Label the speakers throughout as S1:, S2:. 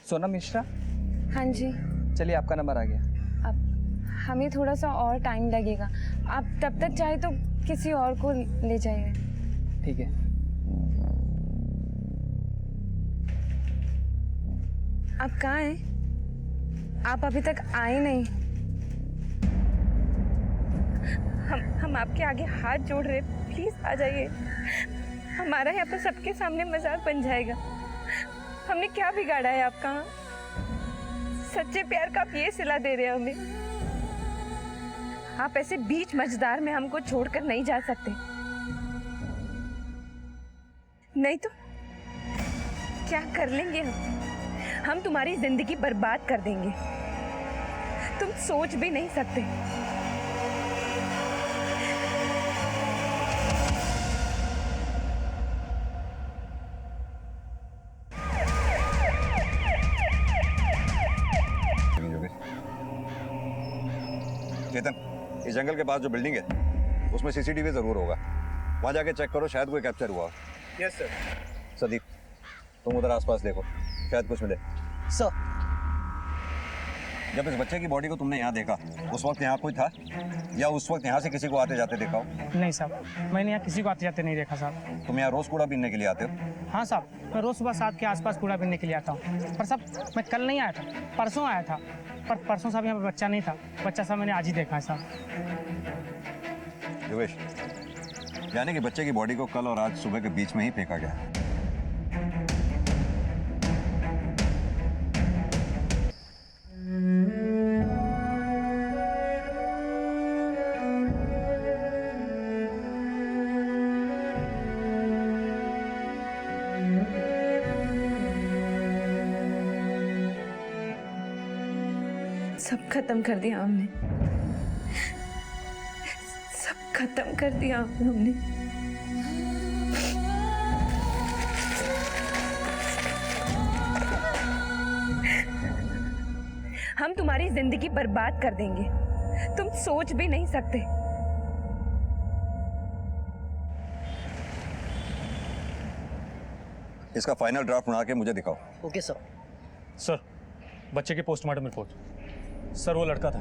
S1: सोनम मिश्रा,
S2: हाँ जी।
S1: चलिए आपका नंबर आ गया।
S2: अब हमें थोड़ा सा और टाइम लगेगा, आप तब तक चाहे तो किसी और को ले जाइए।
S1: ठीक है।
S2: आप कहाँ हैं? आप अभी तक आए नहीं। हम आपके आगे हाथ जोड़ रहे, प्लीज आ जाइए। हमारा यहाँ पर सबके सामने मजाक बन जाएगा। हमने क्या बिगाड़ा है आपका? सच्चे प्यार का आप ये सिला दे रहे हैं हमें। आप ऐसे बीच मझधार में हमको छोड़कर नहीं जा सकते, नहीं तो क्या कर लेंगे हम तुम्हारी जिंदगी बर्बाद कर देंगे, तुम सोच भी नहीं सकते।
S3: चेतन, इस जंगल के पास जो बिल्डिंग है उसमें सीसीटीवी जरूर होगा, वहां जाके चेक करो, शायद कोई कैप्चर हुआ।
S1: Yes sir.
S3: सदीप, तुम उधर आसपास देखो, शायद कुछ मिले।
S1: सर,
S3: जब इस बच्चे की बॉडी को तुमने यहाँ देखा उस वक्त यहाँ कोई था या उस वक्त यहाँ से किसी को आते जाते देखा हो?
S4: नहीं साहब, मैंने यहाँ किसी को आते जाते नहीं देखा साहब।
S3: तुम यहाँ रोज कूड़ा बीनने के लिए आते हो?
S4: हाँ साहब, मैं रोज़ सुबह 7 के आसपास कूड़ा बीनने के लिए आता हूँ। पर साहब मैं कल नहीं आया था, परसों आया था। पर परसों साहब यहाँ पर बच्चा नहीं था, बच्चा साहब मैंने आज ही देखा है साहब।
S3: योगेश, यानी कि बच्चे की बॉडी को कल और आज सुबह के बीच में ही फेंका गया।
S2: सब खत्म कर दिया हमने, सब खत्म कर दिया हमने। हम तुम्हारी जिंदगी बर्बाद कर देंगे, तुम सोच भी नहीं सकते।
S3: इसका फाइनल ड्राफ्ट बना के मुझे दिखाओ।
S1: Okay sir.
S5: सर, बच्चे के पोस्टमार्टम रिपोर्ट। सर, वो लड़का था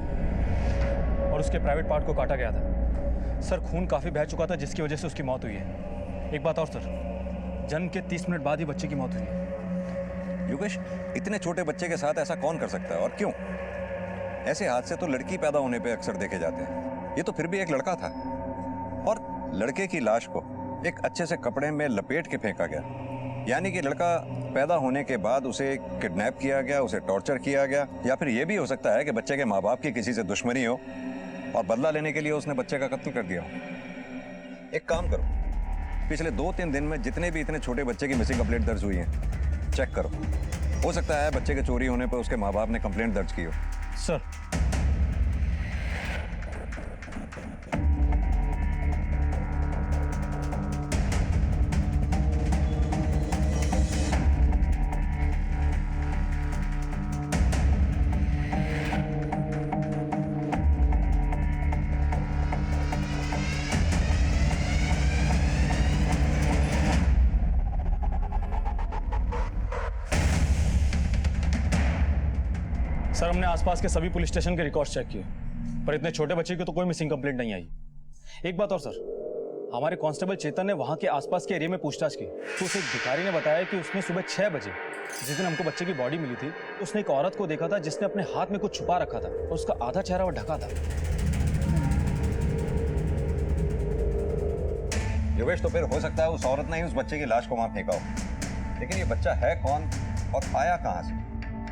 S5: और उसके प्राइवेट पार्ट को काटा गया था। सर, खून काफ़ी बह चुका था जिसकी वजह से उसकी मौत हुई है। एक बात और सर, जन्म के 30 मिनट बाद ही बच्चे की मौत हुई है।
S3: योगेश, इतने छोटे बच्चे के साथ ऐसा कौन कर सकता है और क्यों? ऐसे हादसे तो लड़की पैदा होने पे अक्सर देखे जाते हैं, ये तो फिर भी एक लड़का था। और लड़के की लाश को एक अच्छे से कपड़े में लपेट के फेंका गया, यानी कि लड़का पैदा होने के बाद उसे किडनैप किया गया, उसे टॉर्चर किया गया। या फिर यह भी हो सकता है कि बच्चे के माँ बाप की किसी से दुश्मनी हो और बदला लेने के लिए उसने बच्चे का कत्ल कर दिया हो। एक काम करो, पिछले 2-3 दिन में जितने भी इतने छोटे बच्चे की मिसिंग कंप्लेंट दर्ज हुई है चेक करो। हो सकता है बच्चे के चोरी होने पर उसके माँ बाप ने कंप्लेंट दर्ज की हो।
S5: सर, सर, हमने आसपास के सभी पुलिस स्टेशन के रिकॉर्ड्स चेक किए, पर इतने छोटे बच्चे की तो कोई मिसिंग कंप्लेंट नहीं आई। एक बात और सर, हमारे कांस्टेबल चेतन ने वहां के आसपास के एरिया में पूछताछ की तो उसे एक भिखारी ने बताया कि उसने सुबह 6 बजे, जिस दिन हमको बच्चे की बॉडी मिली थी, उसने एक औरत को देखा था जिसने अपने हाथ में कुछ छुपा रखा था और उसका आधा चेहरा वो ढका था।
S3: योगेश, तो फिर हो सकता है उस औरत ने ही उस बच्चे की लाश को वहां फेंका हो। लेकिन ये बच्चा है कौन और आया कहां से?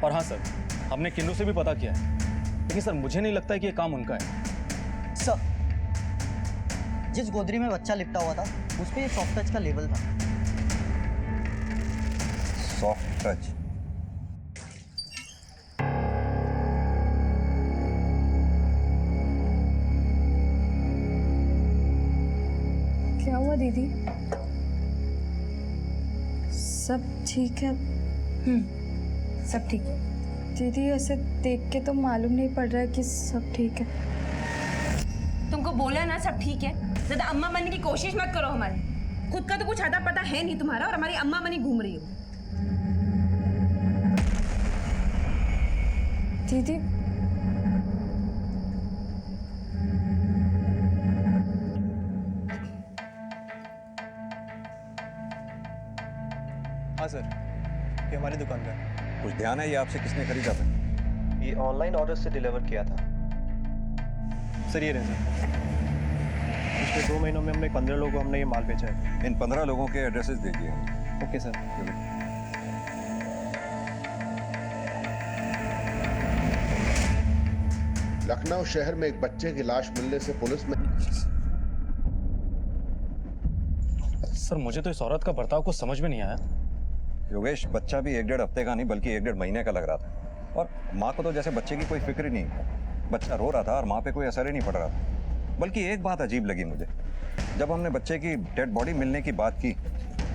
S5: और हाँ सर, हमने किन्नू से भी पता किया है, लेकिन सर मुझे नहीं लगता है कि ये काम उनका है।
S1: सर, जिस गोदरी में बच्चा लिपटा हुआ था उस पे ये सॉफ्ट टच का लेबल था।
S3: Soft touch?
S2: क्या हुआ दीदी? सब ठीक है? सब ठीक है। दीदी, ऐसे देख के तो मालूम नहीं पड़ रहा है कि सब ठीक है।
S6: तुमको बोला ना सब ठीक है, ज्यादा अम्मा बनने की कोशिश मत करो हमारे। खुद का तो कुछ आता पता है नहीं तुम्हारा और हमारी अम्मा बनी घूम रही हो।
S2: दीदी
S7: हाँ सर, ये हमारी दुकान का है।
S3: कुछ ध्यान है ये आपसे किसने खरीदा था?
S7: ये ऑनलाइन ऑर्डर से डिलीवर किया था सर। ये रहे सर, पिछले 2 महीनों में हमने 15 लोगों को हमने ये माल बेचा है।
S3: इन 15 लोगों के एड्रेसेस दीजिए।
S7: Okay sir.
S8: लखनऊ शहर में एक बच्चे की लाश मिलने से पुलिस में
S5: सर मुझे तो इस औरत का बर्ताव कुछ समझ में नहीं आया।
S3: योगेश, बच्चा भी 1-1.5 हफ्ते का नहीं बल्कि 1-1.5 महीने का लग रहा था, और माँ को तो जैसे बच्चे की कोई फिक्र ही नहीं। बच्चा रो रहा था और माँ पे कोई असर ही नहीं पड़ रहा था। बल्कि एक बात अजीब लगी मुझे, जब हमने बच्चे की डेड बॉडी मिलने की बात की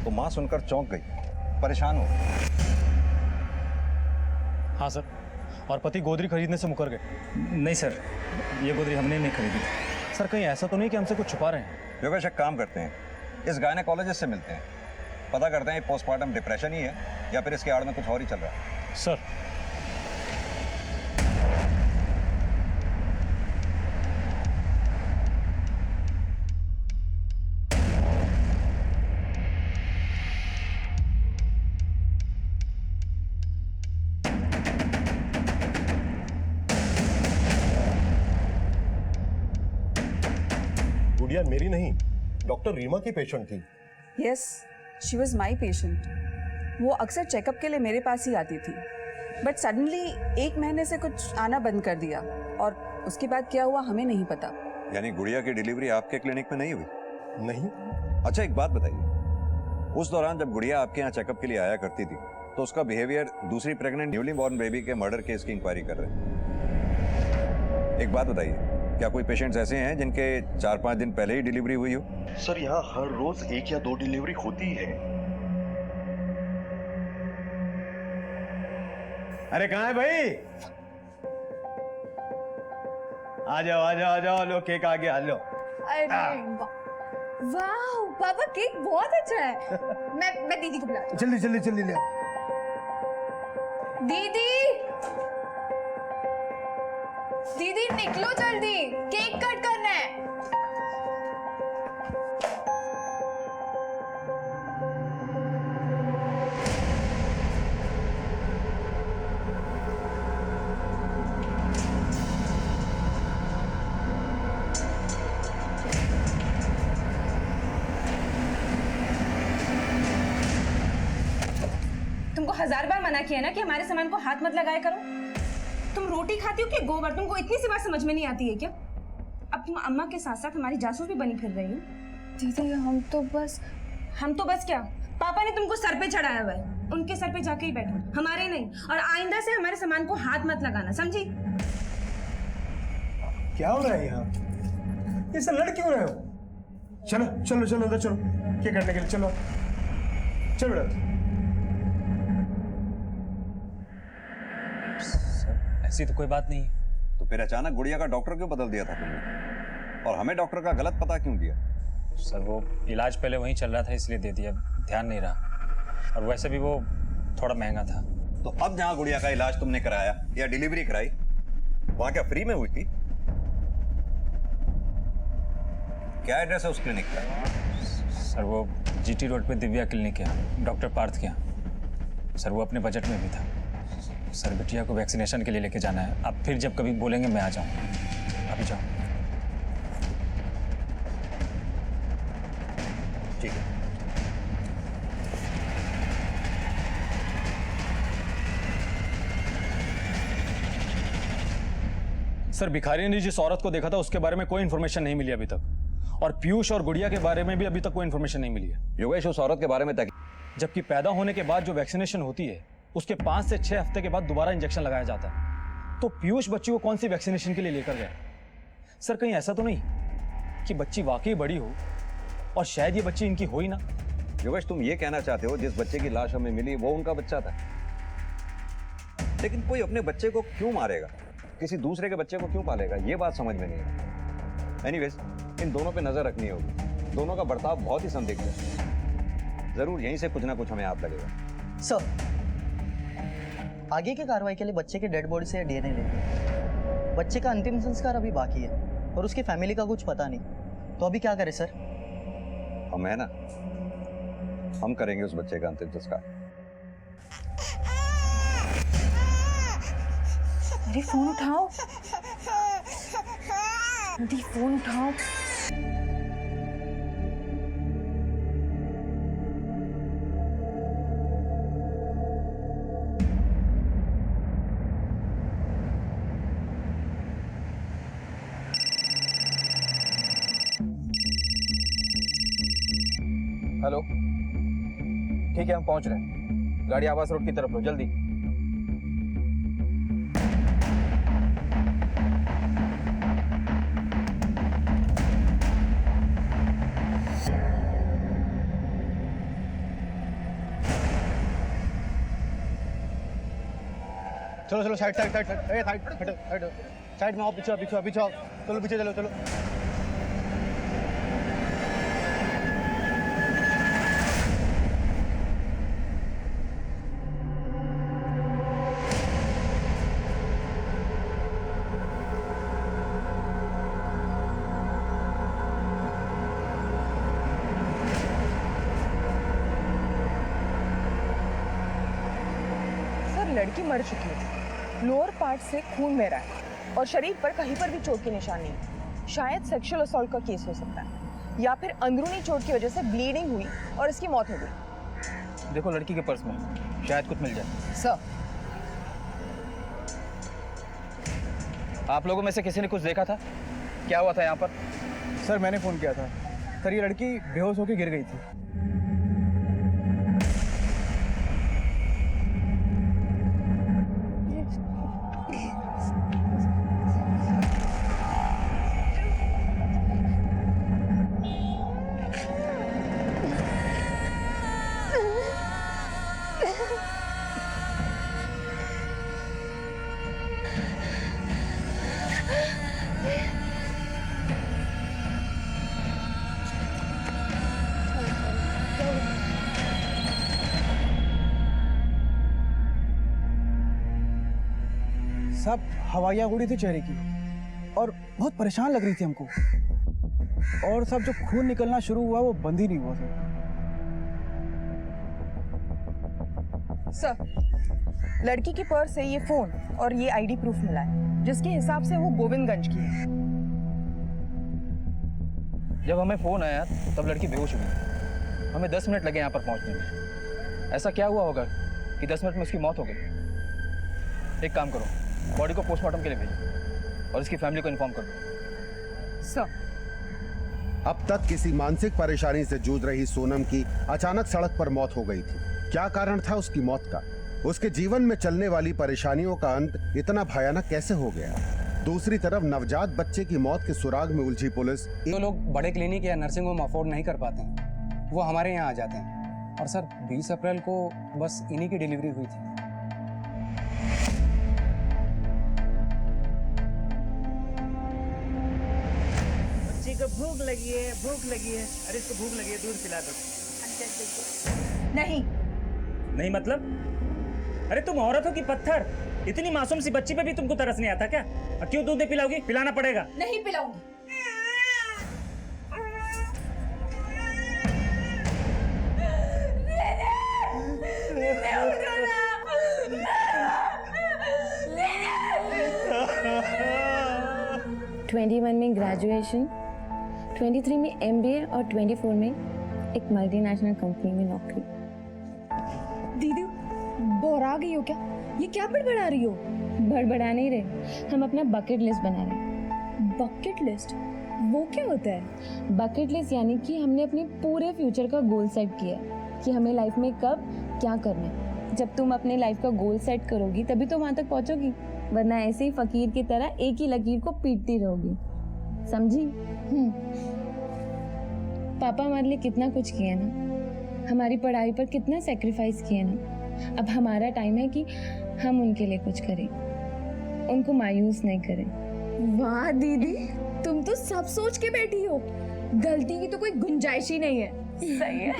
S3: तो माँ सुनकर चौंक गई, परेशान हो गई।
S5: हाँ सर, और पति गोदरी खरीदने से मुकर गए।
S9: नहीं सर, ये गोदरी हमने नहीं खरीदी थी।
S5: सर कहीं ऐसा तो नहीं कि हमसे कुछ छुपा रहे हैं?
S3: योगेश, एक काम करते हैं, इस गायनेकोलॉजिस्ट से मिलते हैं, पता करते हैं पोस्टमार्टम डिप्रेशन ही है या फिर इसके आड़ में कुछ और ही चल रहा है।
S5: सर
S10: गुड़िया मेरी नहीं, डॉक्टर रीमा की पेशेंट थी।
S11: Yes, she was my patient. वो अक्सर चेकअप के लिए मेरे पास ही आती थी, बट सडनली 1 महीने से कुछ आना बंद कर दिया, और उसके बाद क्या हुआ हमें नहीं पता।
S3: यानी गुड़िया की डिलीवरी आपके क्लिनिक में नहीं हुई?
S10: नहीं।
S3: अच्छा एक बात बताइए, उस दौरान जब गुड़िया आपके यहाँ चेकअप के लिए आया करती थी तो उसका बिहेवियर दूसरी प्रेग्नेंट न्यूली बॉर्न बेबी के मर्डर केस की इंक्वायरी कर रहे हैं। एक बात बताइए, क्या कोई पेशेंट्स ऐसे हैं जिनके 4-5 दिन पहले ही डिलीवरी हुई हो?
S10: सर यहाँ हर रोज 1 या 2 डिलीवरी होती है।
S9: अरे कहाँ है भाई? आ जाओ आ जाओ आ जाओ, लो केक आ गया, लो।
S2: अरे वाह पापा, केक बहुत अच्छा है। मैं दीदी को बुलाती हूँ।
S9: जल्दी जल्दी जल्दी ले आओ।
S2: दीदी दीदी निकलो जल्दी, केक कट करना है।
S6: तुमको 1000 बार मना किया ना कि हमारे सामान को हाथ मत लगाया करो। तुम रोटी खाती हो कि गोबर? तुमको इतनी सी बात समझ में नहीं आती है क्या? अब तुम अम्मा के साथ साथ हमारी जासूस भी बनी फिर रही हो।
S2: दीदी हम तो बस क्या,
S6: पापा ने तुमको सर पे चढ़ाया हुआ है, उनके सर पे जाके ही बैठो, हमारे नहीं। और आइंदा से हमारे सामान को हाथ मत लगाना, समझी?
S9: क्या हो रहा है यहाँ? ये सब लड़ क्यों रहे हो? चलो चलो चलो अंदर चलो, क्या करने के लिए, चलो चलो बेटा।
S5: ऐसी तो कोई बात नहीं है।
S3: तो फिर अचानक गुड़िया का डॉक्टर क्यों बदल दिया था तुमने, और हमें डॉक्टर का गलत पता क्यों दिया?
S5: सर वो इलाज पहले वहीं चल रहा था इसलिए दे दिया, ध्यान नहीं रहा, और वैसे भी वो थोड़ा महंगा था।
S3: तो अब जहाँ गुड़िया का इलाज तुमने कराया या डिलीवरी कराई, वहाँ क्या फ्री में हुई थी? क्या एड्रेस है उस क्लिनिक का?
S5: सर वो जीटी रोड पे दिव्या क्लिनिक है, डॉक्टर पार्थ के यहाँ। सर वो अपने बजट में भी था। सर बिटिया को वैक्सीनेशन के लिए लेके जाना है, आप फिर जब कभी बोलेंगे मैं आ जाऊँ। अभी जाओ।
S3: ठीक है।
S5: सर भिखारी ने जिस औरत को देखा था उसके बारे में कोई इन्फॉर्मेशन नहीं मिली अभी तक, और पीयूष और गुड़िया के बारे में भी अभी तक कोई इन्फॉर्मेशन नहीं मिली है।
S3: योगेश, उस औरत के बारे में तक,
S5: जबकि पैदा होने के बाद जो वैक्सीनेशन होती है उसके 5 से 6 हफ्ते के बाद दोबारा इंजेक्शन लगाया जाता है। तो पीयूष बच्ची को कौन सी वैक्सीनेशन के लिए लेकर गया? सर कहीं ऐसा तो नहीं कि बच्ची वाकई बड़ी हो और शायद ये बच्ची इनकी हो ही ना?
S3: योगेश, तुम ये कहना चाहते हो जिस बच्चे की लाश हमें मिली वो उनका बच्चा था? लेकिन कोई अपने बच्चे को क्यों मारेगा, किसी दूसरे के बच्चे को क्यों पालेगा, ये बात समझ में नहीं आई। एनीवेज, इन दोनों पे नजर रखनी होगी, दोनों का बर्ताव बहुत ही संदिग्ध है। जरूर यहीं से कुछ ना कुछ हमें याद लगेगा।
S1: सर, आगे की कार्रवाई के लिए बच्चे के डेड बॉडी से डीएनए लेंगे। बच्चे का अंतिम संस्कार अभी बाकी है और उसकी फैमिली का कुछ पता नहीं, तो अभी क्या करें सर?
S3: हम है ना, हम करेंगे उस बच्चे का अंतिम संस्कार।
S6: अरे फोन उठाओ, दी फोन उठाओ।
S12: हेलो, ठीक है हम पहुंच रहे हैं। गाड़ी आवास रोड की तरफ लो, जल्दी।
S7: चलो चलो side side side side side हटो हटो, साइड में आओ, पीछे आओ, पीछे आओ, पीछे आओ, चलो पीछे चलो चलो।
S2: सर लड़की मर चुकी है, लोअर पार्ट से खून बह रहा है और शरीर पर कहीं पर भी चोट की निशान नहीं। शायद सेक्सुअल असॉल्ट का केस हो सकता है या फिर अंदरूनी चोट की वजह से ब्लीडिंग हुई और इसकी मौत हो गई।
S12: देखो लड़की के पर्स में शायद कुछ मिल जाए।
S2: सर
S12: आप लोगों में से किसी ने कुछ देखा था? क्या हुआ था यहाँ पर?
S7: सर मैंने फ़ोन किया था सर, ये लड़की बेहोश होकर गिर गई थी। सब हवाइयाँ उड़ी थी चेहरे की और बहुत परेशान लग रही थी हमको, और सब जो खून निकलना शुरू हुआ वो बंद ही नहीं हुआ
S2: सर, लड़की की पर्स से ये फोन और ये आईडी प्रूफ मिला है, जिसके हिसाब से वो गोविंदगंज की है।
S12: जब हमें फोन आया तब लड़की बेहोश हुई। हमें 10 मिनट लगे यहाँ पर पहुँचने में। ऐसा क्या हुआ होगा कि 10 मिनट में उसकी मौत हो गई? एक काम करो, बॉडी को पोस्टमार्टम के लिए भेजो और इसकी फैमिली को इन्फॉर्म कर दो।
S2: सर
S8: अब तक किसी मानसिक परेशानी से जूझ रही सोनम की अचानक सड़क पर मौत हो गई थी। क्या कारण था उसकी मौत का? उसके जीवन में चलने वाली परेशानियों का अंत इतना भयानक कैसे हो गया? दूसरी तरफ नवजात बच्चे की मौत के सुराग में उलझी पुलिस।
S13: जो लोग बड़े क्लिनिक या नर्सिंग होम अफोर्ड नहीं कर पाते हैं वो हमारे यहाँ आ जाते हैं। और सर 20 अप्रैल को बस इन्हीं की डिलीवरी हुई थी।
S4: बच्ची को भूख लगी है, भूख लगी है। अरे इसको भूख लगी है, दूध पिला दो।
S2: नहीं।
S4: नहीं मतलब? अरे तुम औरत हो कि पत्थर? इतनी मासूम सी बच्ची पे भी तुमको तरस नहीं आता क्या? और क्यों दूध नहीं पिलाओगी? पिलाना पड़ेगा।
S6: नहीं पिलाऊंगी।
S14: ट्वेंटी 21 में ग्रेजुएशन, 23 में MBA और 24 में एक मल्टीनेशनल कंपनी में नौकरी।
S6: दीदी बोरा गई हो क्या? ये क्या बड़बड़ा रही हो?
S14: बड़बड़ा नहीं रहे, हम अपना बकेट लिस्ट बना रहे हैं।
S6: Bucket list? वो क्या होता है?
S14: बकेट लिस्ट यानी कि हमने अपने पूरे फ्यूचर का गोल सेट किया कि हमें लाइफ में कब क्या करना है। जब तुम अपने लाइफ का गोल सेट करोगी तभी तो वहाँ तक पहुँचोगी, वरना ऐसे ही फकीर की तरह एक ही लकीर को पीटती रहोगी। समझी? पापा हमारे लिए कितना कुछ किया ना, हमारी पढ़ाई पर कितना सेक्रीफाइस किया ना। अब हमारा टाइम है कि हम उनके लिए कुछ करें, उनको मायूस नहीं करें।
S6: वाह दीदी, तुम तो सब सोच के बैठी हो। गलती की तो कोई गुंजाइश ही नहीं है।
S2: सही है।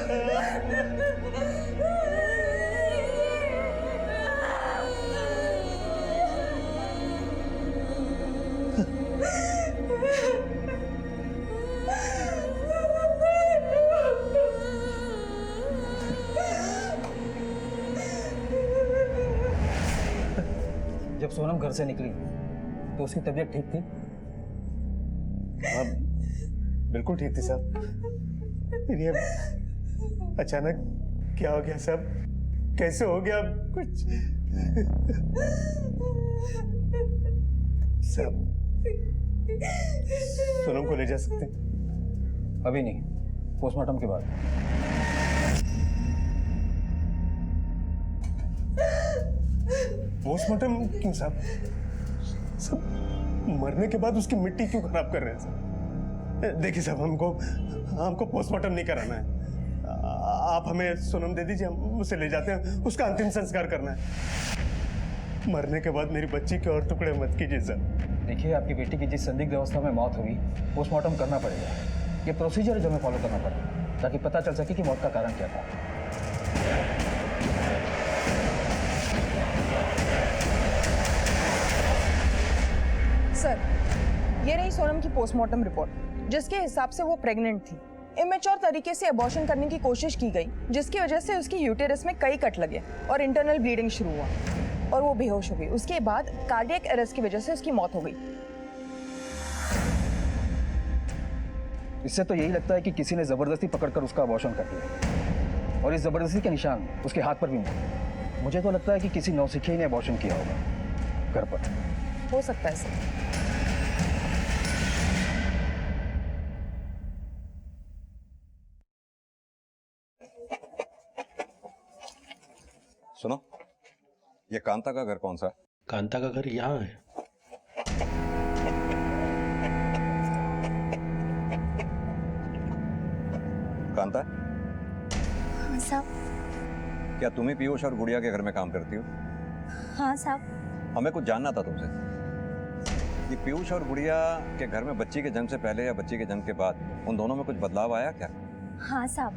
S12: जब सोनम घर से निकली तो उसकी तबीयत ठीक थी?
S9: हाँ, बिल्कुल ठीक थी साहब। फिर ये अचानक क्या हो गया साहब? कैसे हो गया कुछ? साहब सोनम को ले जा सकते हैं?
S12: अभी नहीं, पोस्टमार्टम के बाद।
S9: पोस्टमार्टम क्यों साहब? सब मरने के बाद उसकी मिट्टी क्यों खराब कर रहे हैं साहब? देखिए साहब, हमको पोस्टमार्टम नहीं कराना है। आप हमें सोनम दे दीजिए, हम उसे ले जाते हैं, उसका अंतिम संस्कार करना है। मरने के बाद मेरी बच्ची के और टुकड़े मत कीजिए साहब।
S12: देखिए, आपकी बेटी की जिस संदिग्ध अवस्था में मौत हुई, पोस्टमार्टम करना पड़ेगा। ये प्रोसीजर है जो हमें फॉलो करना पड़ेगा ताकि पता चल सके कि मौत का कारण क्या था।
S11: सर, ये रही सोनम की पोस्टमार्टम रिपोर्ट, जिसके हिसाब से वो प्रेग्नेंट थी। इमेच्योर तरीके से अबॉर्शन करने की कोशिश की गई, जिसकी वजह से उसकी यूटेरस में कई कट लगे और इंटरनल ब्लीडिंग शुरू हुआ और वो बेहोश हो गई। उसके बाद कार्डियक अरेस्ट की वजह से उसकी मौत हो गई।
S12: इससे तो यही लगता है कि किसी ने जबरदस्ती पकड़कर उसका अबॉर्शन कर दिया और इस जबरदस्ती के निशान उसके हाथ पर भी मिले। मुझे तो लगता है कि किसी नौसिखिया ने अबॉर्शन किया होगा घर पर।
S11: हो सकता है सर।
S3: सुनो, ये कांता का घर कौन सा है?
S10: कांता का घर यहाँ है।
S3: कांता,
S14: हाँ साहब।
S3: क्या तुम ही पीयूष और गुड़िया के घर में काम करती हो?
S14: हाँ साहब।
S3: हमें कुछ जानना था तुमसे। ये पीयूष और गुड़िया के घर में बच्ची के जन्म से पहले या बच्ची के जन्म के बाद उन दोनों में कुछ बदलाव आया क्या?
S14: हाँ साहब,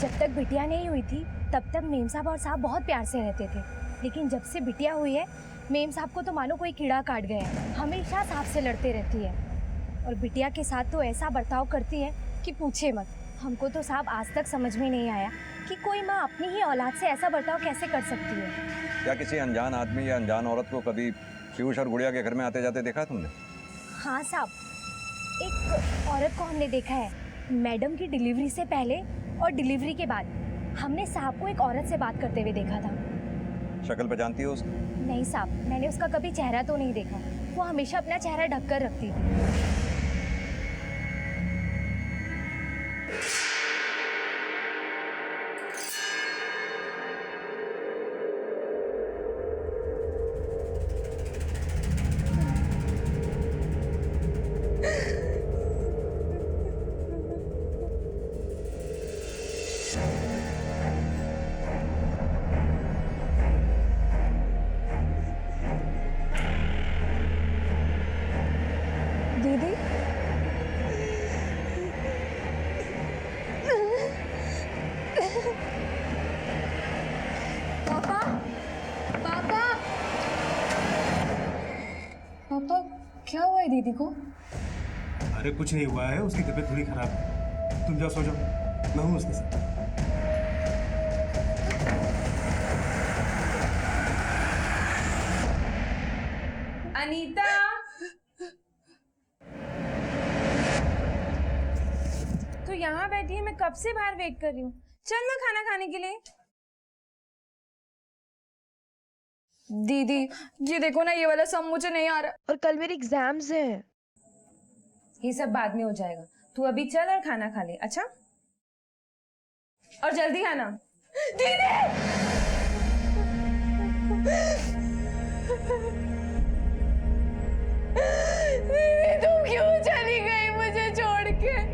S14: जब तक बिटिया नहीं हुई थी तब तक मेम साहब और साहब बहुत प्यार से रहते थे, लेकिन जब से बिटिया हुई है मेम साहब को तो मानो कोई कीड़ा काट गया है। हमेशा साहब से लड़ते रहती है और बिटिया के साथ तो ऐसा बर्ताव करती है कि पूछे मत। हमको तो साहब आज तक समझ में नहीं आया कि कोई माँ अपनी ही औलाद से ऐसा बर्ताव कैसे कर सकती है।
S3: क्या किसी अनजान आदमी या अनजान औरत को कभी पीयूष और गुड़िया के घर में आते जाते देखा तुमने?
S14: हाँ साहब, एक औरत को हमने देखा है, मैडम की डिलीवरी से पहले और डिलीवरी के बाद। हमने साहब को एक औरत से बात करते हुए देखा था।
S3: शक्ल पहचानती हो उसको?
S14: नहीं साहब, मैंने उसका कभी चेहरा तो नहीं देखा। वो हमेशा अपना चेहरा ढककर रखती थी। दीदी, पापा, पापा, पापा, क्या हुआ है दीदी को?
S9: अरे कुछ नहीं हुआ है, उसकी तबीयत थोड़ी खराब है। तुम जाओ सो जाओ, मैं हूँ उसके साथ।
S6: अनीता, तो यहाँ बैठी है, मैं कब से बाहर वेट कर रही हूँ। चल ना खाना खाने के लिए।
S2: दीदी ये देखो ना, ये वाला सम मुझे नहीं आ रहा और कल मेरे एग्जाम्स हैं।
S6: ये सब बाद में हो जाएगा, तू अभी चल और खाना खा ले। अच्छा, और जल्दी आना। दीदी तू क्यों चली गई मुझे छोड़ के?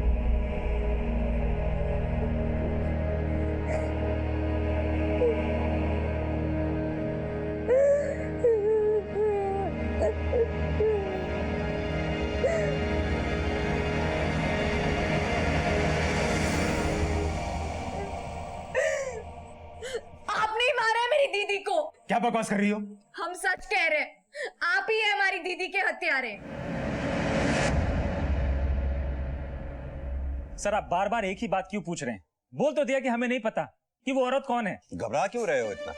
S6: दीदी को।
S9: क्या बकवास कर रही हो?
S6: हम सच कह रहे हैं, आप ही है हमारी दीदी के हत्यारे।
S5: सर आप बार बार एक ही बात क्यों पूछ रहे हैं? बोल तो दिया कि हमें नहीं पता कि वो औरत कौन है।
S3: घबरा क्यों रहे हो इतना?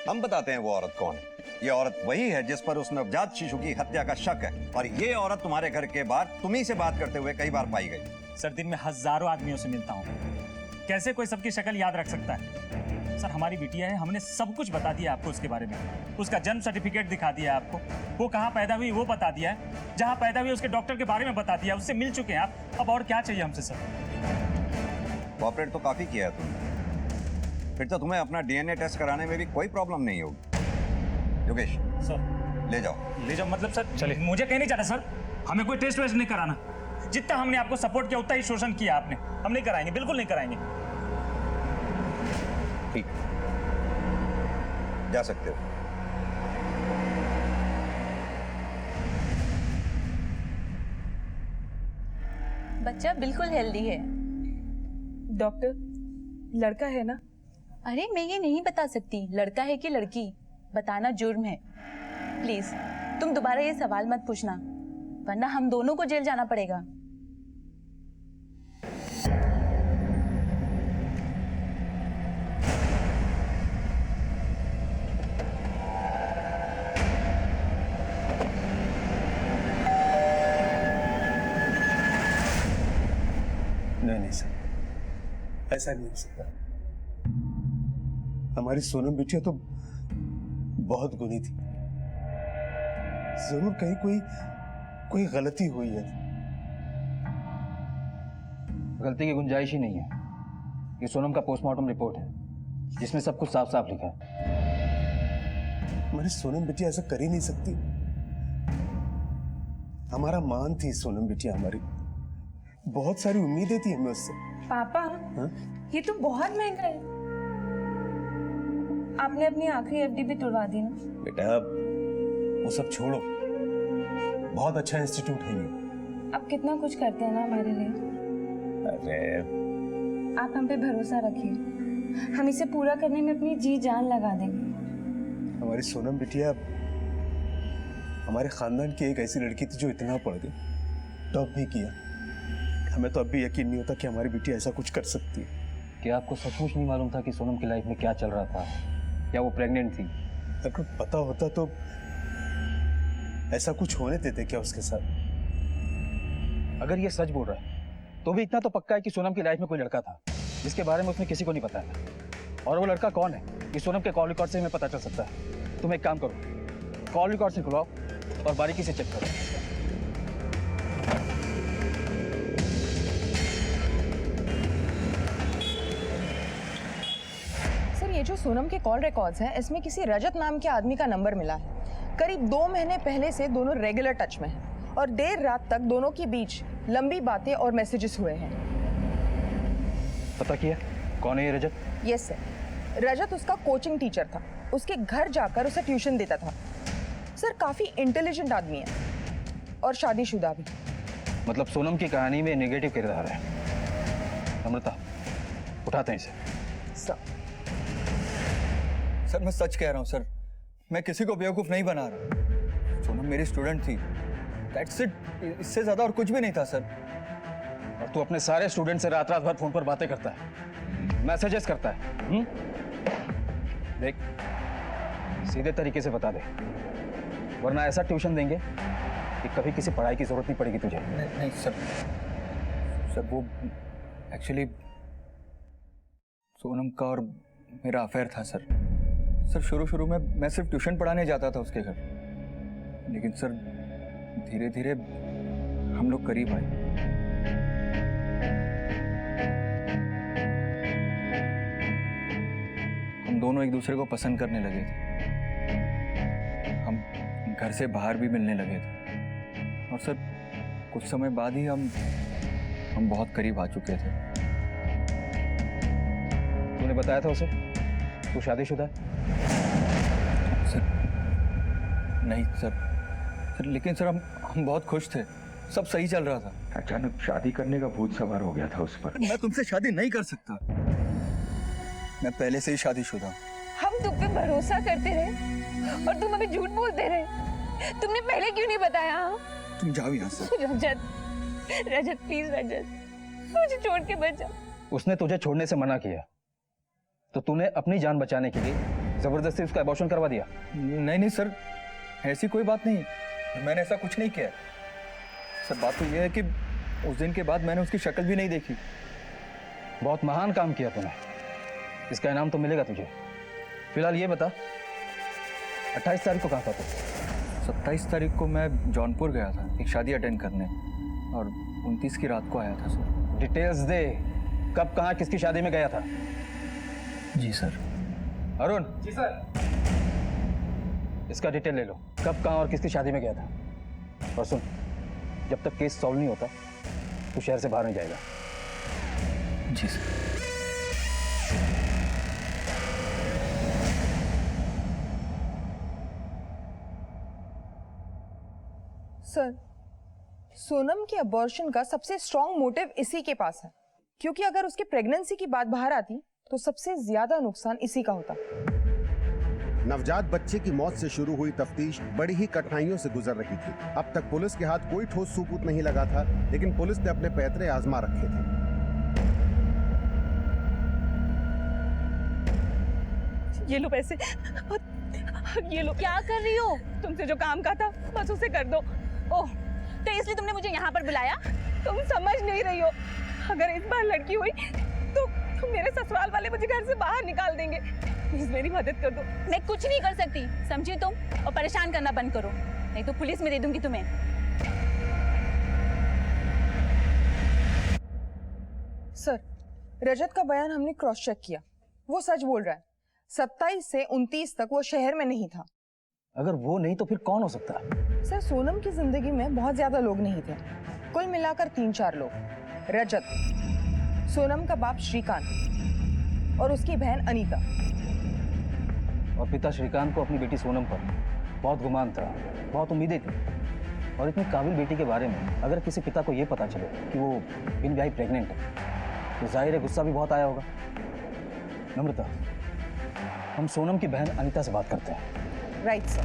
S3: हम बताते हैं वो औरत कौन है। ये औरत वही है जिस पर उस नवजात शिशु की हत्या का शक है, और ये औरत तुम्हारे घर के बाहर तुम्ही से बात करते हुए कई बार पाई गई।
S5: सर दिन में हजारों आदमियों से मिलता हूँ, कैसे कोई सबकी शक्ल याद रख सकता है? सर हमारी बिटिया है, हमने सब कुछ बता दिया आपको उसके बारे में। उसका जन्म सर्टिफिकेट दिखा दिया आपको, वो कहाँ पैदा हुई वो बता दिया है, जहाँ पैदा हुई उसके डॉक्टर के बारे में बता दिया, उससे मिल चुके हैं आप। अब और क्या चाहिए हमसे सर?
S3: कोऑपरेट तो काफी किया है तुमने, फिर तो तुम्हें अपना डीएनए टेस्ट कराने में भी कोई प्रॉब्लम नहीं होगी। योगेश
S5: सर
S3: ले जाओ
S5: मतलब सर चले। मुझे कहीं नहीं जाना सर, हमें कोई टेस्ट वेस्ट नहीं कराना। जितना हमने आपको सपोर्ट किया उतना ही शोषण किया आपने। हम नहीं कराएंगे, बिल्कुल नहीं कराएंगे।
S3: ठीक, जा सकते हो।
S14: बच्चा बिल्कुल हेल्दी है।
S11: डॉक्टर, लड़का है ना?
S14: अरे मैं ये नहीं बता सकती लड़का है कि लड़की, बताना जुर्म है। प्लीज तुम दोबारा ये सवाल मत पूछना, वरना हम दोनों को जेल जाना पड़ेगा।
S9: नहीं सर, ऐसा नहीं हो सकता। हमारी सोनम बिटिया तो बहुत गुणी थी, जरूर कहीं कोई गलती हुई है।
S12: गलती की गुंजाइश ही नहीं है। ये सोनम का पोस्टमार्टम रिपोर्ट है जिसमें सब कुछ साफ साफ लिखा है।
S9: हमारी सोनम बिटिया ऐसा कर ही नहीं सकती। हमारा मान थी सोनम बिटिया, हमारी बहुत सारी उम्मीदें थी हमें उससे।
S6: पापा
S9: हाँ?
S6: ये तो बहुत महंगा है। आपने अपनी आखिरी एफडी भी तुड़वा दी ना।
S9: बेटा वो सब छोड़ो, बहुत अच्छा इंस्टीट्यूट है ये।
S6: आप कितना कुछ करते हैं ना हमारे लिए।
S9: अरे
S6: आप हम पे भरोसा रखिए, हम इसे पूरा करने में अपनी जी जान लगा देंगे।
S9: हमारी सोनम बिटिया हमारे खानदान की एक ऐसी लड़की थी जो इतना पढ़ गई, टॉप भी किया। हमें तो अब भी यकीन नहीं होता कि हमारी बिटिया ऐसा कुछ कर सकती है।
S12: क्या आपको सचमुच नहीं मालूम था कि सोनम की लाइफ में क्या चल रहा था? क्या वो प्रेग्नेंट थी?
S9: अगर पता होता तो ऐसा कुछ होने देते क्या उसके साथ?
S12: अगर ये सच बोल रहा है तो भी इतना तो पक्का है कि सोनम की लाइफ में कोई लड़का था जिसके बारे में उसने किसी को नहीं बताया। और वो लड़का कौन है ये सोनम के कॉल रिकॉर्ड से हमें पता चल सकता है। तुम एक काम करो, कॉल रिकॉर्ड से खुलवाओ और बारीकी से चेक करो।
S11: सर, ये जो सोनम के कॉल रिकॉर्ड्स हैं, इसमें किसी रजत नाम के आदमी का नंबर मिला है। करीब 2 महीने पहले से दोनों रेगुलर टच में हैं और देर रात तक दोनों के बीच लंबी बातें और मैसेजेस हुए हैं।
S12: पता किया कौन है ये रजत?
S11: यस सर, रजत उसका कोचिंग टीचर था, उसके घर जाकर उसे ट्यूशन देता था। सर काफी इंटेलिजेंट आदमी है और शादीशुदा भी।
S12: मतलब सोनम की कहानी में नेगेटिव किरदार है। अमृता उठाते हैं इसे।
S15: सर मैं सच कह रहा हूँ सर, मैं किसी को बेवकूफ़ नहीं बना रहा। सोनम मेरी स्टूडेंट थी, दैट्स इट, इससे ज़्यादा और कुछ भी नहीं था सर।
S12: और तू अपने सारे स्टूडेंट से रात रात भर फोन पर बातें करता है, मैसेजेस करता है। देख सीधे तरीके से बता दे, वरना ऐसा ट्यूशन देंगे कि कभी किसी पढ़ाई की जरूरत नहीं पड़ेगी तुझे।
S15: नहीं सर वो एक्चुअली सोनम का और मेरा अफेयर था सर। शुरू में मैं सिर्फ ट्यूशन पढ़ाने जाता था उसके घर, लेकिन सर धीरे धीरे हम लोग करीब आए। हम दोनों एक दूसरे को पसंद करने लगे थे, हम घर से बाहर भी मिलने लगे थे, और सर कुछ समय बाद ही हम बहुत करीब आ चुके थे।
S12: तूने बताया था उसे तू शादीशुदा है?
S15: सर नहीं सर, लेकिन सर हम बहुत खुश थे, सब सही चल रहा था।
S16: अचानक शादी करने का भूत सवार हो गया था उस पर।
S15: मैं तुमसे शादी नहीं कर सकता, मैं पहले से ही शादीशुदा हूं।
S2: हम तुम पे भरोसा करते रहे और तुम हमें झूठ बोलते रहे। तुमने पहले क्यों नहीं बताया?
S15: तुम जाओ यहाँ से।
S2: रजत, रजत प्लीज रजत, मुझे छोड़ के मत जाओ।
S12: उसने तुझे छोड़ने से मना किया तो तूने अपनी जान बचाने के लिए जबरदस्ती उसका अबॉर्शन करवा दिया?
S15: नहीं नहीं सर, ऐसी कोई बात नहीं, मैंने ऐसा कुछ नहीं किया सर। बात तो यह है कि उस दिन के बाद मैंने उसकी शक्ल भी नहीं देखी।
S12: बहुत महान काम किया तूने, इसका इनाम तो मिलेगा तुझे। फिलहाल ये बता, 28 तारीख को कहाँ था तू?
S15: 27 तारीख को मैं जौनपुर गया था एक शादी अटेंड करने, और 29 की रात को आया था सर।
S12: डिटेल्स दे, कब कहाँ किसकी शादी में गया था?
S15: जी सर।
S12: अरुण।
S13: जी सर।
S12: इसका डिटेल ले लो, कब कहाँ और किसकी शादी में गया था। और सुन, जब तक केस सॉल्व नहीं होता तो शहर से बाहर नहीं जाएगा।
S15: जी सर।
S11: सर, सोनम के अबॉर्शन का सबसे स्ट्रॉन्ग मोटिव इसी के पास है, क्योंकि अगर उसके प्रेगनेंसी की बात बाहर आती तो सबसे ज्यादा नुकसान इसी का होता।
S8: नवजात बच्चे की मौत से शुरू हुई तफ्तीश बड़ी ही कठिनाइयों से गुजर रही थी। अब तक पुलिस के हाथ कोई ठोस सबूत नहीं लगा था, लेकिन पुलिस ने अपने पैतरे आजमा रखे थे।
S2: ये लो पैसे और ये लो।
S6: क्या कर रही हो?
S2: तुमसे जो काम का था बस उसे कर दो।
S6: ओह, तो इसलिए तुमने मुझे यहाँ पर बुलाया?
S2: तुम समझ नहीं रही हो, अगर इस बार लड़की हुई तो मेरे ससुराल वाले मुझे घर से बाहर निकाल देंगे। प्लीज मेरी मदद कर दो।
S6: मैं कुछ नहीं कर सकती, समझी तुम? और परेशान करना बंद करो, नहीं तो पुलिस में दे दूंगी तुम्हें।
S11: सर, रजत का बयान हमने क्रॉस चेक किया, वो सच बोल रहा है। 27 से 29 तक वो शहर में नहीं था।
S12: अगर वो नहीं तो फिर कौन हो सकता है?
S11: सर, सोनम की जिंदगी में बहुत ज्यादा लोग नहीं थे, कुल मिलाकर 3-4 लोग। रजत, सोनम का बाप श्रीकांत और उसकी बहन अनीता।
S12: और पिता श्रीकांत को अपनी बेटी सोनम पर बहुत गुमान था, बहुत उम्मीदें थी। और इतनी काबिल बेटी के बारे में अगर किसी पिता को ये पता चले कि वो बिन ब्याही प्रेग्नेंट है तो जाहिर है गुस्सा भी बहुत आया होगा। नम्रता, हम सोनम की बहन अनीता से बात करते हैं।
S11: Right sir.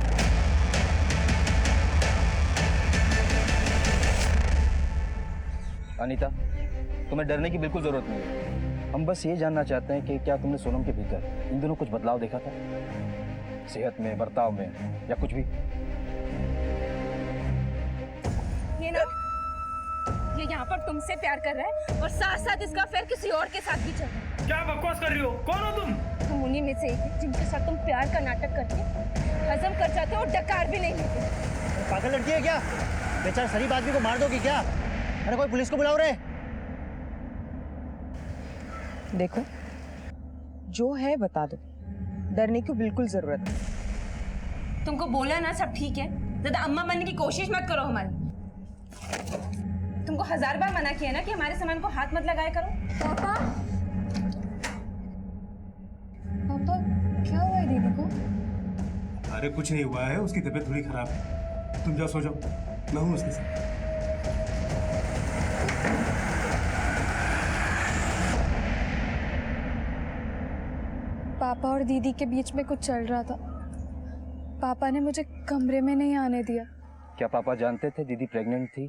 S12: अनीता, तुम्हें डरने की बिल्कुल जरूरत नहीं है। हम बस ये जानना चाहते हैं कि क्या तुमने सोनम के भीतर इन दिनों कुछ बदलाव देखा था, सेहत में, बर्ताव में, या कुछ भी?
S6: ये ना, ये यहाँ पर तुमसे प्यार कर रहा है और साथ साथ इसका अफेयर किसी और के साथ भी चल रहा है।
S4: क्या बकवास कर रही हो? कौन हो तुम?
S6: हम उन्हीं में से एक हैं जिनके साथ तुम प्यार का नाटक करके हजम कर जाते हो और डकार भी नहीं लेते।
S1: पागल लड़की है क्या? बेचारा शरीफ आदमी को मार दोगी क्या? अरे कोई पुलिस को बुलाओ रे।
S11: देखो, जो है बता दो, डरने की बिल्कुल जरूरत है।
S6: तुमको बोला ना सब ठीक है, ज्यादा अम्मा बनने की कोशिश मत करो हमारी। तुमको 1000 बार मना किया ना कि हमारे सामान को हाथ मत लगाया करो।
S14: पापा, पापा क्या हुआ है दीदी को?
S9: अरे कुछ नहीं हुआ है, उसकी तबीयत थोड़ी खराब है। तुम जाओ सो जाओ, मैं हूँ उसके साथ।
S14: पापा और दीदी के बीच में कुछ चल रहा था। पापा ने मुझे कमरे में नहीं आने दिया।
S12: क्या पापा जानते थे दीदी प्रेग्नेंट थी?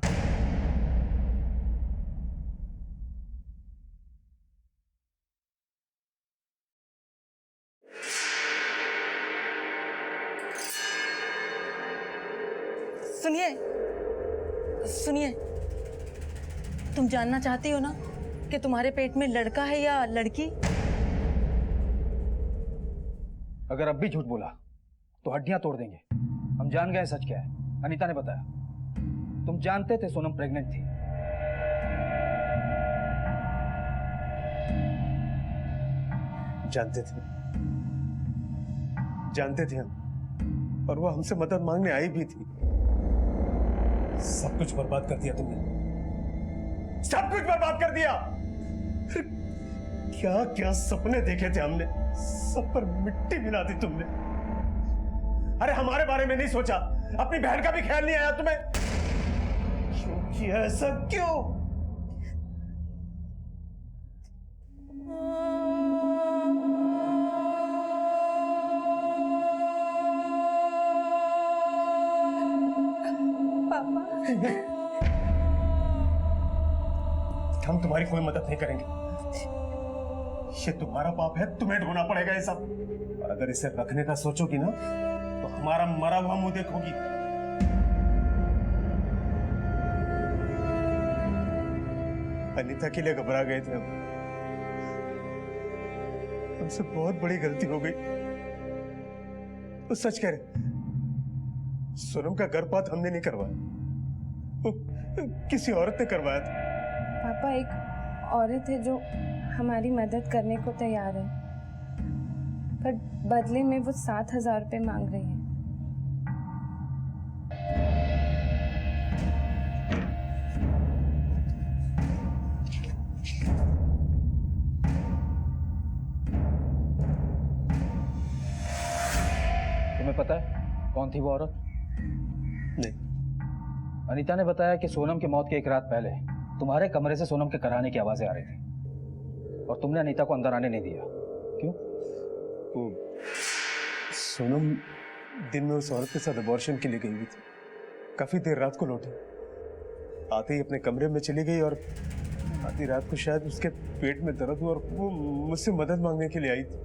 S17: सुनिए, सुनिए, तुम जानना चाहती हो ना कि तुम्हारे पेट में लड़का है या लड़की?
S12: अगर अब भी झूठ बोला तो हड्डियां तोड़ देंगे। हम जान गए सच क्या है। अनीता ने बताया, तुम जानते थे सोनम प्रेग्नेंट थी।
S9: जानते थे हम, और वो हमसे मदद मांगने आई भी थी। सब कुछ बर्बाद कर दिया तुमने, सब कुछ बर्बाद कर दिया। क्या क्या सपने देखे थे हमने, सब पर मिट्टी मिला दी तुमने। अरे हमारे बारे में नहीं सोचा, अपनी बहन का भी ख्याल नहीं आया तुम्हें। क्यों किया ऐसा, क्यों? हम तुम्हारी कोई मदद नहीं करेंगे। ये तुम्हारा पाप है, तुम्हें ढोना पड़ेगा ये सब। और अगर इसे रखने का सोचोगी ना तो हमारा मरा हुआ मुंह देखोगी। अनीता के लिए घबरा गए थे हम। हमसे बहुत बड़ी गलती हो गई। तो सच कह रहे, सोनम का गर्भपात हमने नहीं करवाया, वो किसी औरत ने करवाया था।
S14: पापा, एक औरत है जो हमारी मदद करने को तैयार है, पर बदले में वो 7,000 रुपये मांग रही है।
S12: तुम्हें पता है कौन थी वो औरत?
S9: नहीं।
S12: अनीता ने बताया कि सोनम की मौत के एक रात पहले तुम्हारे कमरे से सोनम के कराने की आवाजें आ रही थी और तुमने अनीता को अंदर आने नहीं दिया। क्यों?
S9: वो सोनम दिन में उस औरत के साथ अबॉर्शन के लिए गई हुई थी। काफी देर रात को लौटी, आते ही अपने कमरे में चली गई और आधी रात को शायद उसके पेट में दर्द हुआ और वो मुझसे मदद मांगने के लिए आई थी।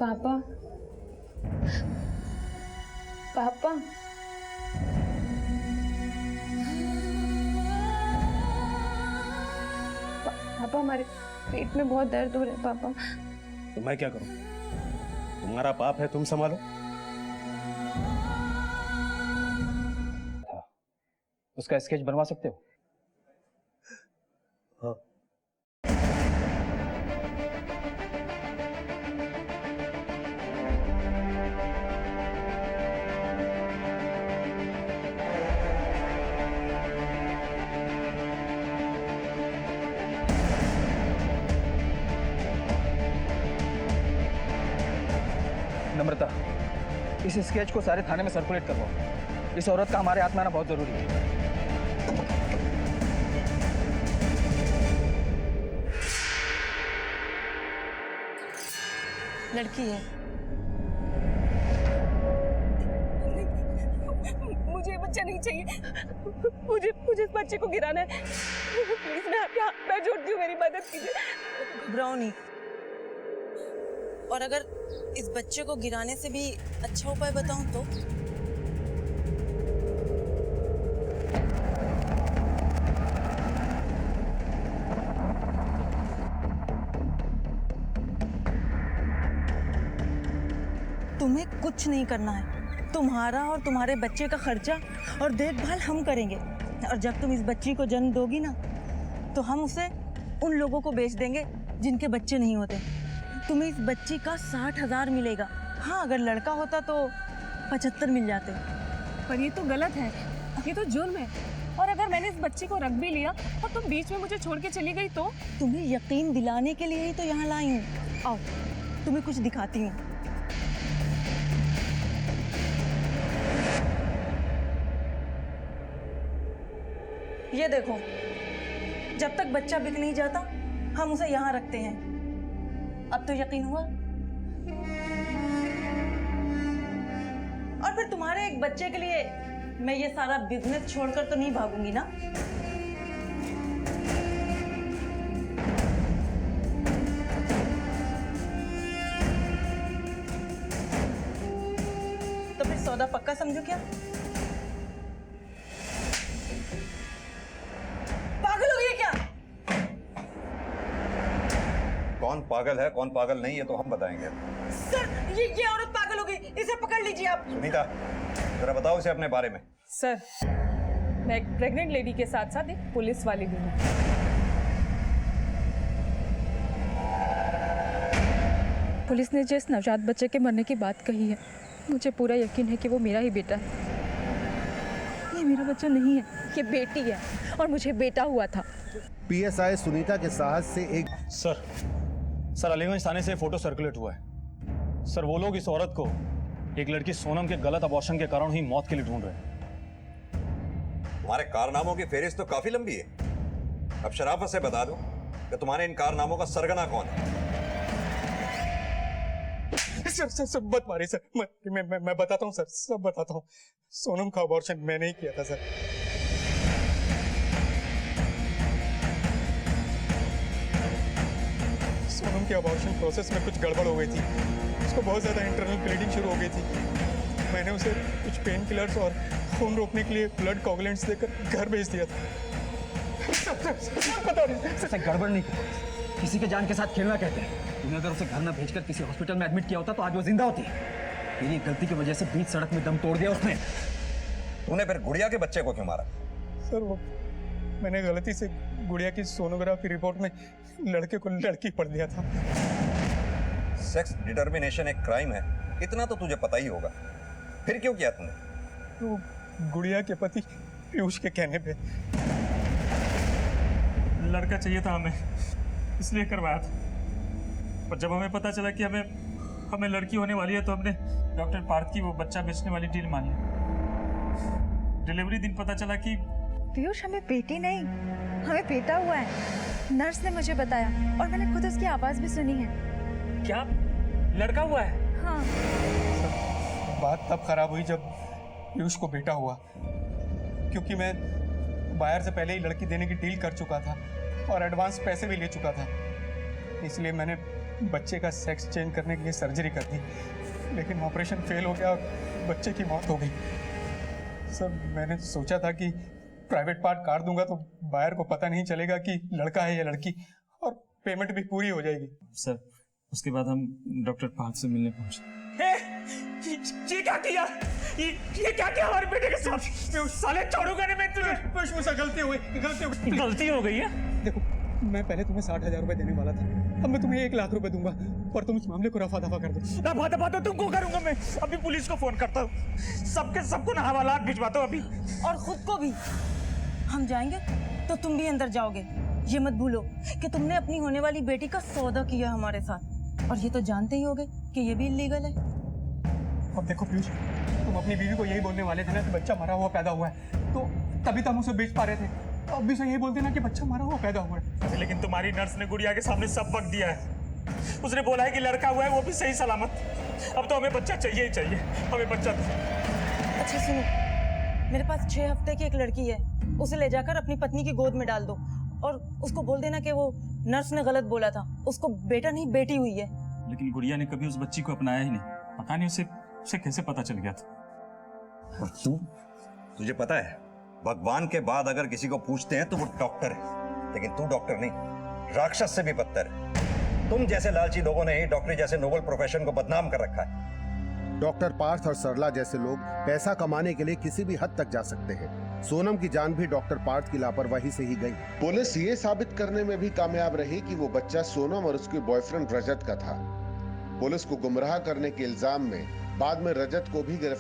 S14: पापा, पापा, पापा, हमारे पेट में बहुत दर्द हो रहा है पापा।
S9: तो मैं क्या करूं? तुम्हारा पाप है, तुम संभालो।
S12: उसका स्केच बनवा सकते हो?
S9: हाँ।
S12: नम्रता, इस स्केच को सारे थाने में सर्कुलेट करवाओ। इस औरत का हमारे हाथ में आना बहुत जरूरी है।
S17: लड़की है।
S2: मुझे ये बच्चा नहीं चाहिए। मुझे इस बच्चे को गिराना है। प्लीज, मैं आपके हाथ पैर जोड़ती हूँ, मेरी मदद कीजिए।
S17: घबराओ नहीं। और अगर इस बच्चे को गिराने से भी अच्छा उपाय बताऊं तो? तुम्हें कुछ नहीं करना है। तुम्हारा और तुम्हारे बच्चे का खर्चा और देखभाल हम करेंगे। और जब तुम इस बच्ची को जन्म दोगी ना, तो हम उसे उन लोगों को बेच देंगे जिनके बच्चे नहीं होते। तुम्हें इस बच्ची का 60,000 मिलेगा। हाँ, अगर लड़का होता तो 75 मिल जाते।
S2: पर ये तो गलत है, ये तो जुर्म है। और अगर मैंने इस बच्ची को रख भी लिया और तुम बीच में मुझे छोड़ के चली गई तो?
S17: तुम्हें यकीन दिलाने के लिए ही तो यहाँ लाई हूँ। आओ, तुम्हें कुछ दिखाती हूँ। ये देखो, जब तक बच्चा बिक नहीं जाता हम उसे यहाँ रखते हैं। अब तो यकीन हुआ? और फिर तुम्हारे एक बच्चे के लिए मैं ये सारा बिजनेस छोड़कर तो नहीं भागूंगी ना। तो फिर सौदा पक्का समझो क्या? पागल हो गए क्या?
S3: कौन पागल है कौन पागल नहीं, ये तो हम बताएंगे।
S17: सर, ये औरत पागल हो गई, इसे पकड़ लीजिए आप।
S3: सुनीता, जरा बताओ इसे अपने बारे में।
S2: सर, मैं एक प्रेग्नेंट लेडी के साथ साथ एक पुलिस वाली भी हूँ। पुलिस ने जिस नवजात बच्चे के मरने की बात कही है, मुझे पूरा यकीन है कि वो मेरा ही बेटा है। ये मेरा बच्चा नहीं है, ये बेटी है और मुझे बेटा हुआ था।
S8: पीएसआई सुनीता के साहस से एक
S5: सर अलीगंज थाने से फोटो सर्कुलेट हुआ है। सर, वो लोग इस औरत को एक लड़की सोनम के गलत अबॉर्शन के कारण ही मौत के लिए ढूंढ रहे हैं।
S3: तुम्हारे कारनामों की फेरिस्त तो काफी लंबी है। अब शराफत से बता दो कि तुम्हारे इन कारनामों का सरगना कौन है।
S9: सर मत मारिए सर। मैं बताता हूँ सर, सब बताता हूँ। सोनम का अबॉर्शन मैंने ही किया था सर। के अबॉर्शन प्रोसेस में कुछ गड़बड़ हो गई थी। उसको बहुत ज़्यादा इंटरनल ब्लीडिंग शुरू हो गई थी। मैंने उसे कुछ पेन किलर्स और खून रोकने के लिए ब्लड कोगुलेंट्स देकर घर भेज दिया था।
S12: सर गड़बड़ नहीं किया, किसी के जान के साथ खेलना कहते हैं। तूने अगर उसे घर ना भेजकर किसी हॉस्पिटल में एडमिट किया होता तो आज वो जिंदा होती। तेरी गलती की वजह से बीच सड़क में दम तोड़ दिया उसने।
S3: तूने फिर गुड़िया के बच्चे को क्यों मारा?
S9: सर वो मैंने गलती से गुड़िया की सोनोग्राफी रिपोर्ट में लड़के को लड़की पढ़ दिया था।
S3: सेक्स डिटर्मिनेशन एक क्राइम है, इतना तो तुझे पता ही होगा, फिर क्यों किया तूने?
S9: तो गुड़िया के पति पीयूष के कहने पे लड़का चाहिए था हमें, इसलिए करवाया था। पर जब हमें पता चला कि हमें लड़की होने वाली है तो हमने डॉक्टर पार्थ की वो बच्चा बेचने वाली डील मान ली। डिलीवरी दिन पता चला कि
S17: पीयूष हमें बेटी नहीं, हमें बेटा हुआ है। नर्स ने मुझे बताया और मैंने खुद उसकी आवाज भी सुनी है।
S9: क्या लड़का हुआ है?
S17: हाँ।
S9: बात तब खराब हुई जब पीयूष को बेटा हुआ, क्योंकि मैं बायर से पहले ही लड़की देने की डील कर चुका था और एडवांस पैसे भी ले चुका था। इसलिए मैंने बच्चे का सेक्स चेंज करने के लिए सर्जरी कर दी, लेकिन ऑपरेशन फेल हो गया और बच्चे की मौत हो गई। सर मैंने सोचा था कि प्राइवेट पार्ट काट दूंगा तो बायर को पता नहीं चलेगा कि लड़का है या लड़की, और पेमेंट भी पूरी हो जाएगी।
S5: सर उसके बाद हम डॉक्टर पार्थ से मिलने पहुंचे।
S9: ये क्या किया? ये क्या किया हमारे बेटे के साथ? साले छोड़ूंगा नहीं मैं तुझे। पुष्प मुझसे गलती हो गई है। देखो मैं पहले तुम्हें 60,000 रुपए देने वाला था, अब मैं तुम्हें 1 लाख रुपए दूंगा और तुम इस मामले को रफा दफा कर दो। रफा दफा तो तुमको करूंगा मैं, अभी पुलिस को फोन करता हूँ, सबको ना हवालात भिजवाता हूँ अभी।
S17: और खुद को भी। हम जाएंगे तो तुम भी अंदर जाओगे। ये मत भूलो कि तुमने अपनी होने वाली बेटी का सौदा किया हमारे साथ, और ये तो जानते ही होगे कि ये भी इलीगल है।
S9: अब देखो पीयूष, तुम अपनी बीवी को यही बोलने वाले थे ना कि बच्चा मरा हुआ पैदा हुआ है, तो तभी तो हम उसे बेच पा रहे थे। अब भी यही बोलते ना कि बच्चा मरा हुआ पैदा हुआ है। लेकिन तुम्हारी नर्स ने गुड़िया के सामने सब वक्त दिया है। उसने बोला है कि लड़का हुआ है, वो भी सही सलामत। अब तो हमें बच्चा चाहिए ही चाहिए, हमें बच्चा।
S17: अच्छा सुनो, मेरे पास 6 हफ्ते की एक लड़की है, उसे ले जाकर अपनी पत्नी की गोद में डाल दो और उसको बोल देना कि वो नर्स ने गलत बोला था, उसको बेटा नहीं बेटी हुई है।
S5: लेकिन गुड़िया ने कभी उस बच्ची को अपनाया ही नहीं, पता नहीं उसे कैसे पता चल गया था।
S3: और तुझे पता है, भगवान के बाद अगर किसी को पूछते हैं तो वो डॉक्टर है, लेकिन तू डॉक्टर नहीं, राक्षस से भी बदतर है। तुम जैसे लालची लोगों ने ही डॉक्टरी जैसे नोबल प्रोफेशन को बदनाम कर रखा है।
S8: डॉक्टर पार्थ और सरला जैसे लोग पैसा कमाने के लिए किसी भी हद तक जा सकते हैं। सोनम की जान भी डॉक्टर पार्थ की लापरवाही से ही गई।
S18: पुलिस ये साबित करने में भी कामयाब रही कि वो बच्चा सोनम और उसके बॉयफ्रेंड रजत का था। पुलिस को गुमराह करने के इल्जाम में बाद में रजत को भी गिरफ्तार